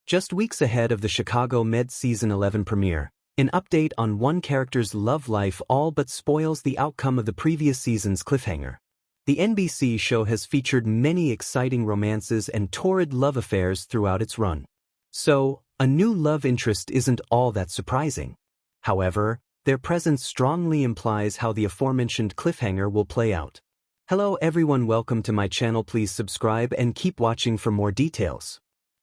Just weeks ahead of the Chicago Med Season 11 premiere, an update on one character's love life all but spoils the outcome of the previous season's cliffhanger. The NBC show has featured many exciting romances and torrid love affairs throughout its run. So, a new love interest isn't all that surprising. However, their presence strongly implies how the aforementioned cliffhanger will play out. Hello everyone, welcome to my channel. Please subscribe and keep watching for more details.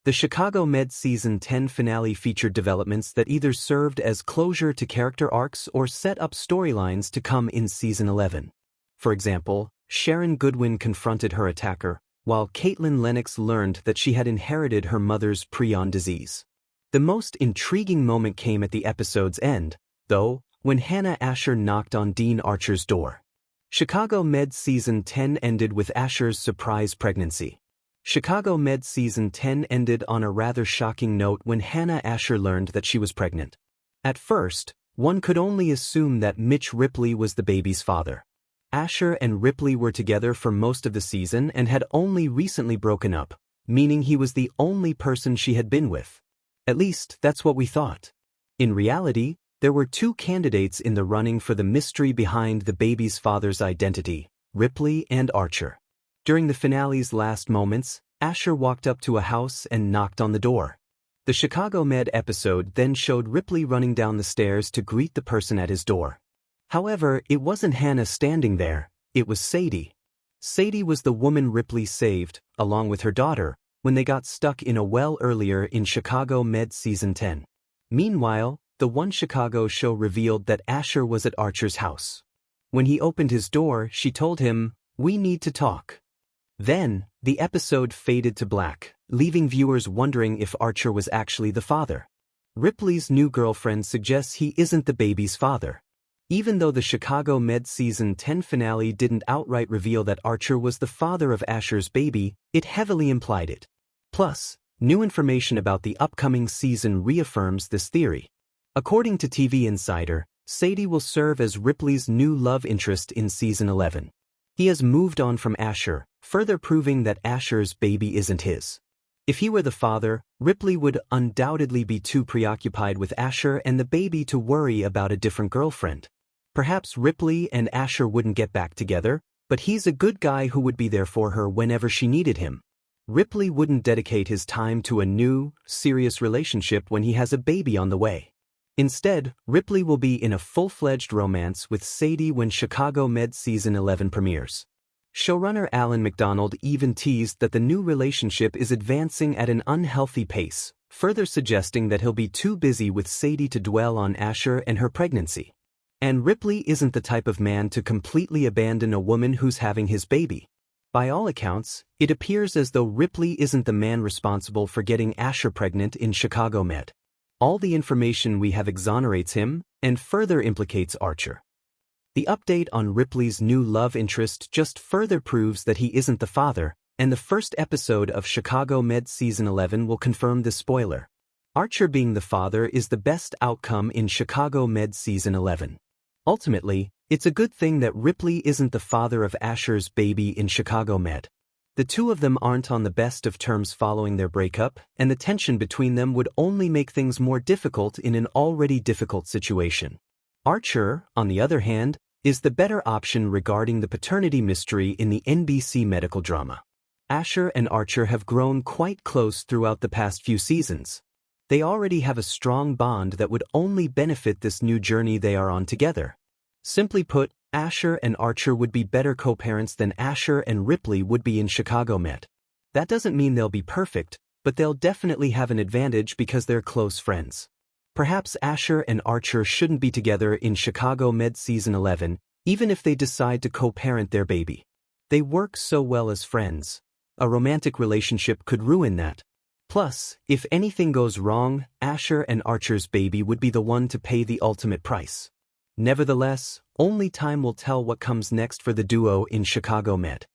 The Chicago Med Season 10 finale featured developments that either served as closure to character arcs or set up storylines to come in Season 11. For example, Sharon Goodwin confronted her attacker, while Caitlin Lennox learned that she had inherited her mother's prion disease. The most intriguing moment came at the episode's end, though, when Hannah Asher knocked on Dean Archer's door. Chicago Med Season 10 ended with Asher's surprise pregnancy. Chicago Med Season 10 ended on a rather shocking note when Hannah Asher learned that she was pregnant. At first, one could only assume that Mitch Ripley was the baby's father. Asher and Ripley were together for most of the season and had only recently broken up, meaning he was the only person she had been with. At least, that's what we thought. In reality, there were two candidates in the running for the mystery behind the baby's father's identity, Ripley and Archer. During the finale's last moments, Asher walked up to a house and knocked on the door. The Chicago Med episode then showed Ripley running down the stairs to greet the person at his door. However, it wasn't Hannah standing there, it was Sadie. Sadie was the woman Ripley saved, along with her daughter, when they got stuck in a well earlier in Chicago Med Season 10. Meanwhile, the One Chicago show revealed that Asher was at Archer's house. When he opened his door, she told him, "We need to talk." Then, the episode faded to black, leaving viewers wondering if Archer was actually the father. Ripley's new girlfriend suggests he isn't the baby's father. Even though the Chicago Med Season 10 finale didn't outright reveal that Archer was the father of Asher's baby, it heavily implied it. Plus, new information about the upcoming season reaffirms this theory. According to TV Insider, Sadie will serve as Ripley's new love interest in Season 11. He has moved on from Asher, further proving that Asher's baby isn't his. If he were the father, Ripley would undoubtedly be too preoccupied with Asher and the baby to worry about a different girlfriend. Perhaps Ripley and Asher wouldn't get back together, but he's a good guy who would be there for her whenever she needed him. Ripley wouldn't dedicate his time to a new, serious relationship when he has a baby on the way. Instead, Ripley will be in a full-fledged romance with Sadie when Chicago Med Season 11 premieres. Showrunner Alan McDonald even teased that the new relationship is advancing at an unhealthy pace, further suggesting that he'll be too busy with Sadie to dwell on Asher and her pregnancy. And Ripley isn't the type of man to completely abandon a woman who's having his baby. By all accounts, it appears as though Ripley isn't the man responsible for getting Asher pregnant in Chicago Med. All the information we have exonerates him, and further implicates Archer. The update on Ripley's new love interest just further proves that he isn't the father, and the first episode of Chicago Med Season 11 will confirm this spoiler. Archer being the father is the best outcome in Chicago Med Season 11. Ultimately, it's a good thing that Ripley isn't the father of Asher's baby in Chicago Med. The two of them aren't on the best of terms following their breakup, and the tension between them would only make things more difficult in an already difficult situation. Archer, on the other hand, is the better option regarding the paternity mystery in the NBC medical drama. Asher and Archer have grown quite close throughout the past few seasons. They already have a strong bond that would only benefit this new journey they are on together. Simply put, Asher and Archer would be better co-parents than Asher and Ripley would be in Chicago Med. That doesn't mean they'll be perfect, but they'll definitely have an advantage because they're close friends. Perhaps Asher and Archer shouldn't be together in Chicago Med Season 11, even if they decide to co-parent their baby. They work so well as friends. A romantic relationship could ruin that. Plus, if anything goes wrong, Asher and Archer's baby would be the one to pay the ultimate price. Nevertheless, only time will tell what comes next for the duo in Chicago Med.